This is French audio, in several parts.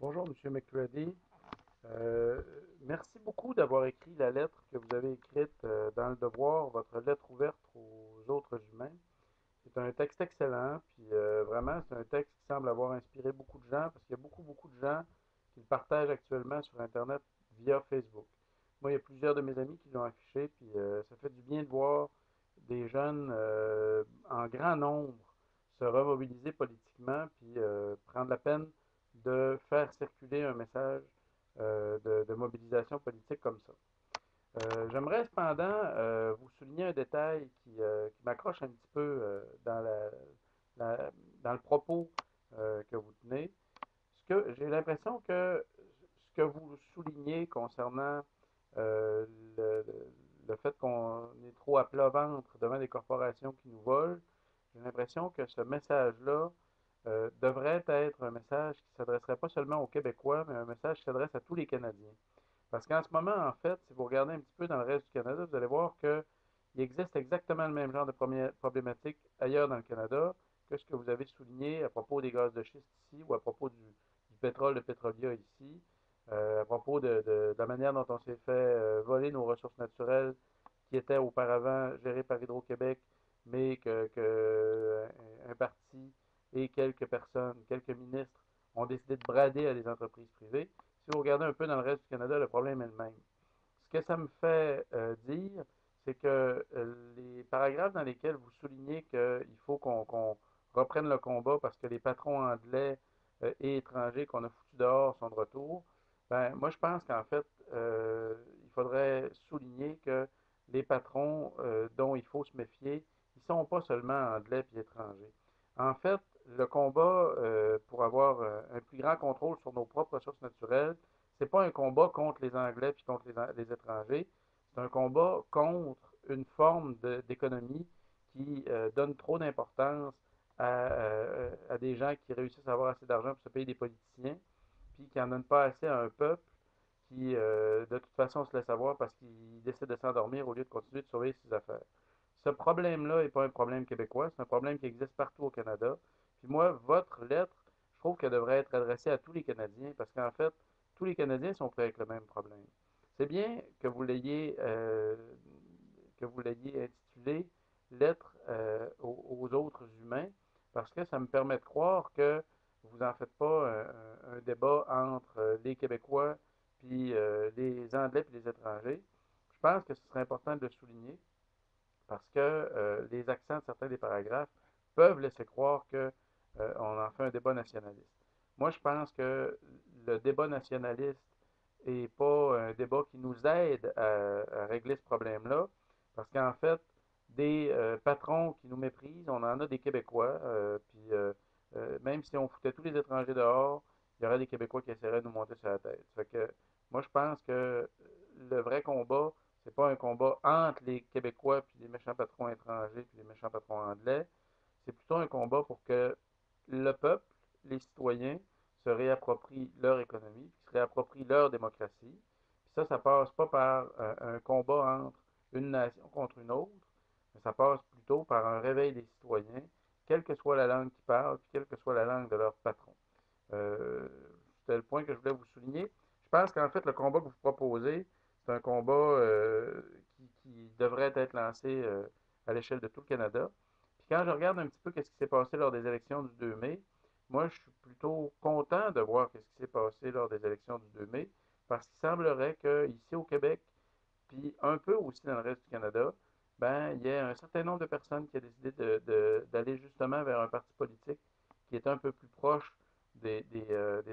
Bonjour, Monsieur McCready. Euh, Merci beaucoup d'avoir écrit la lettre que vous avez écrite dans Le Devoir, votre lettre ouverte aux autres humains. C'est un texte excellent, puis vraiment, c'est un texte qui semble avoir inspiré beaucoup de gens, parce qu'il y a beaucoup de gens qui le partagent actuellement sur Internet via Facebook. Moi, il y a plusieurs de mes amis qui l'ont affiché, puis ça fait du bien de voir des jeunes en grand nombre se remobiliser politiquement, puis prendre la peine de faire circuler un message de mobilisation politique comme ça. J'aimerais cependant vous souligner un détail qui m'accroche un petit peu la- dans le propos que vous tenez. J'ai l'impression que ce que vous soulignez concernant euh, le, le- le fait qu'on est trop à plat ventre devant des corporations qui nous volent, j'ai l'impression que ce message-là devrait être un message qui ne s'adresserait pas seulement aux Québécois, mais un message qui s'adresse à tous les Canadiens. Parce qu'en ce moment, en fait, si vous regardez un petit peu dans le reste du Canada, vous allez voir qu'il existe exactement le même genre de problématique ailleurs dans le Canada que ce que vous avez souligné à propos des gaz de schiste ici ou à propos du pétrole de Pétrolia ici, à propos de la manière dont on s'est fait voler nos ressources naturelles qui étaient auparavant gérées par Hydro-Québec, mais un parti et quelques personnes, quelques ministres ont décidé de brader à des entreprises privées. Si vous regardez un peu dans le reste du Canada, le problème est le même. Ce que ça me fait dire, c'est que les paragraphes dans lesquels vous soulignez qu'il faut qu'on reprenne le combat parce que les patrons anglais et étrangers qu'on a foutus dehors sont de retour, ben, moi je pense qu'en fait, il faudrait souligner que les patrons dont il faut se méfier, ils ne sont pas seulement anglais et étrangers. En fait, le combat pour avoir un plus grand contrôle sur nos propres ressources naturelles, c'est pas un combat contre les Anglais puis contre les étrangers. C'est un combat contre une forme d'économie qui donne trop d'importance à des gens qui réussissent à avoir assez d'argent pour se payer des politiciens, puis qui n'en donnent pas assez à un peuple qui, de toute façon, se laisse avoir parce qu'il décide de s'endormir au lieu de continuer de surveiller ses affaires. Ce problème-là n'est pas un problème québécois, c'est un problème qui existe partout au Canada. Puis moi, votre lettre, je trouve qu'elle devrait être adressée à tous les Canadiens parce qu'en fait, tous les Canadiens sont pris avec le même problème. C'est bien que vous l'ayez intitulé Lettre aux autres humains parce que ça me permet de croire que vous n'en faites pas un débat entre les Québécois puis les Anglais puis les étrangers. Je pense que ce serait important de le souligner parce que les accents de certains des paragraphes peuvent laisser croire que on en fait un débat nationaliste. Moi, je pense que le débat nationaliste n'est pas un débat qui nous aide à régler ce problème-là, parce qu'en fait, des patrons qui nous méprisent, on en a des Québécois, même si on foutait tous les étrangers dehors, il y aurait des Québécois qui essaieraient de nous monter sur la tête. Fait que moi, je pense que le vrai combat, c'est pas un combat entre les Québécois puis les méchants patrons étrangers puis les méchants patrons anglais. C'est plutôt un combat pour que le peuple, les citoyens, se réapproprient leur économie, se réapproprient leur démocratie. Puis ça passe pas par un combat entre une nation contre une autre, mais ça passe plutôt par un réveil des citoyens, quelle que soit la langue qu'ils parlent, puis quelle que soit la langue de leur patron. Euh, C'était le point que je voulais vous souligner. Je pense qu'en fait, le combat que vous proposez, c'est un combat qui devrait être lancé à l'échelle de tout le Canada. Puis quand je regarde un petit peu ce qui s'est passé lors des élections du 2 mai, moi, je suis plutôt content de voir ce qui s'est passé lors des élections du 2 mai, parce qu'il semblerait qu'ici au Québec, puis un peu aussi dans le reste du Canada, ben, il y a un certain nombre de personnes qui ont décidé d'aller justement vers un parti politique qui est un peu plus proche des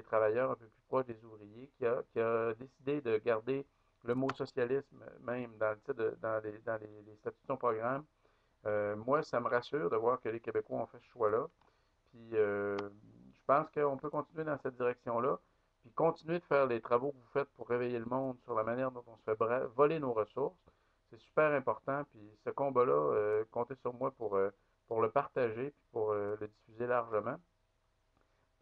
travailleurs, un peu plus proche des ouvriers, qui a décidé de garder le mot socialisme même dans le titre les statuts de son programme. Moi, ça me rassure de voir que les Québécois ont fait ce choix-là. Puis je pense qu'on peut continuer dans cette direction-là, puis continuer de faire les travaux que vous faites pour réveiller le monde sur la manière dont on se fait voler nos ressources. C'est super important, puis ce combat-là, comptez sur moi pour le partager, puis pour le diffuser largement.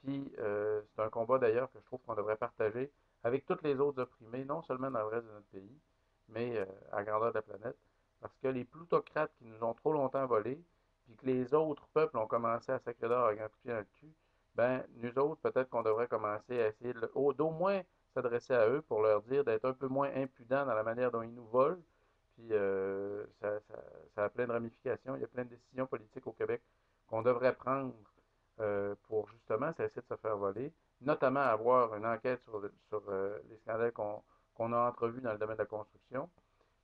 Puis c'est un combat d'ailleurs que je trouve qu'on devrait partager avec toutes les autres opprimés, non seulement dans le reste de notre pays, mais à grandeur de la planète. Parce que les plutocrates qui nous ont trop longtemps volés, puis que les autres peuples ont commencé à sacrer d'or à grand coup de pied dans le cul, ben, nous autres, peut-être qu'on devrait commencer à essayer d'au moins s'adresser à eux pour leur dire d'être un peu moins impudents dans la manière dont ils nous volent. Puis ça a plein de ramifications. Il y a plein de décisions politiques au Québec qu'on devrait prendre pour justement cesser de se faire voler, notamment avoir une enquête sur les scandales qu'on a entrevus dans le domaine de la construction.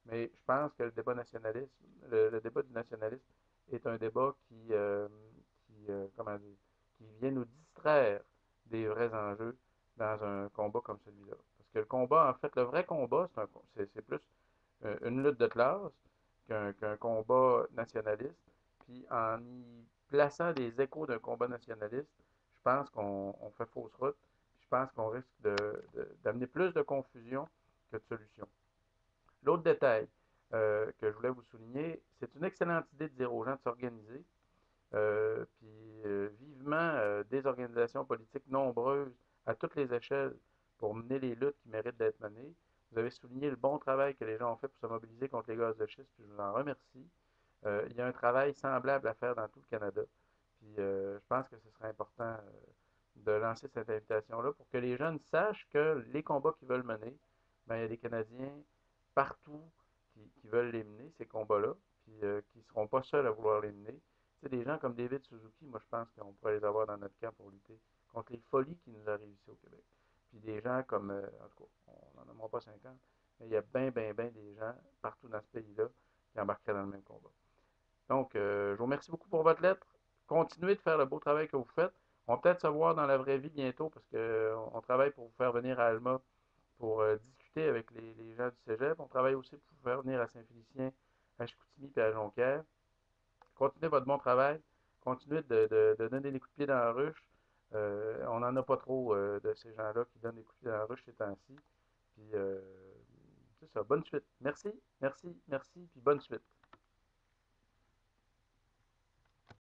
Mais je pense que le débat du nationalisme est un débat comment dire, qui vient nous distraire des vrais enjeux dans un combat comme celui-là. Parce que le combat, en fait, le vrai combat, c'est plus une lutte de classe qu'un combat nationaliste. Puis en y plaçant des échos d'un combat nationaliste, je pense qu'on fait fausse route. Puis je pense qu'on risque d'amener plus de confusion que de solution. L'autre détail que je voulais vous souligner, c'est une excellente idée de dire aux gens de s'organiser, puis vivement des organisations politiques nombreuses à toutes les échelles pour mener les luttes qui méritent d'être menées. Vous avez souligné le bon travail que les gens ont fait pour se mobiliser contre les gaz de schiste, puis je vous en remercie. Il y a un travail semblable à faire dans tout le Canada. Puis je pense que ce serait important de lancer cette invitation-là pour que les jeunes sachent que les combats qu'ils veulent mener, ben, il y a des Canadiens partout qui veulent les mener, ces combats-là, puis qui ne seront pas seuls à vouloir les mener. Tu sais, des gens comme David Suzuki, moi je pense qu'on pourrait les avoir dans notre camp pour lutter contre les folies qui nous arrivent ici au Québec. Puis des gens comme, en tout cas, on n'en nommera pas 50, mais il y a bien des gens partout dans ce pays-là qui embarqueraient dans le même combat. Donc, je vous remercie beaucoup pour votre lettre. Continuez de faire le beau travail que vous faites. On va peut-être se voir dans la vraie vie bientôt parce qu'on travaille pour vous faire venir à Alma pour discuter avec les gens du cégep. On travaille aussi pour vous faire venir à Saint-Félicien, à Chicoutimi et à Jonquière. Continuez votre bon travail. Continuez de donner des coups de pied dans la ruche. On n'en a pas trop de ces gens-là qui donnent des coups de pied dans la ruche ces temps-ci. Puis, c'est ça. Bonne suite. Merci, puis bonne suite.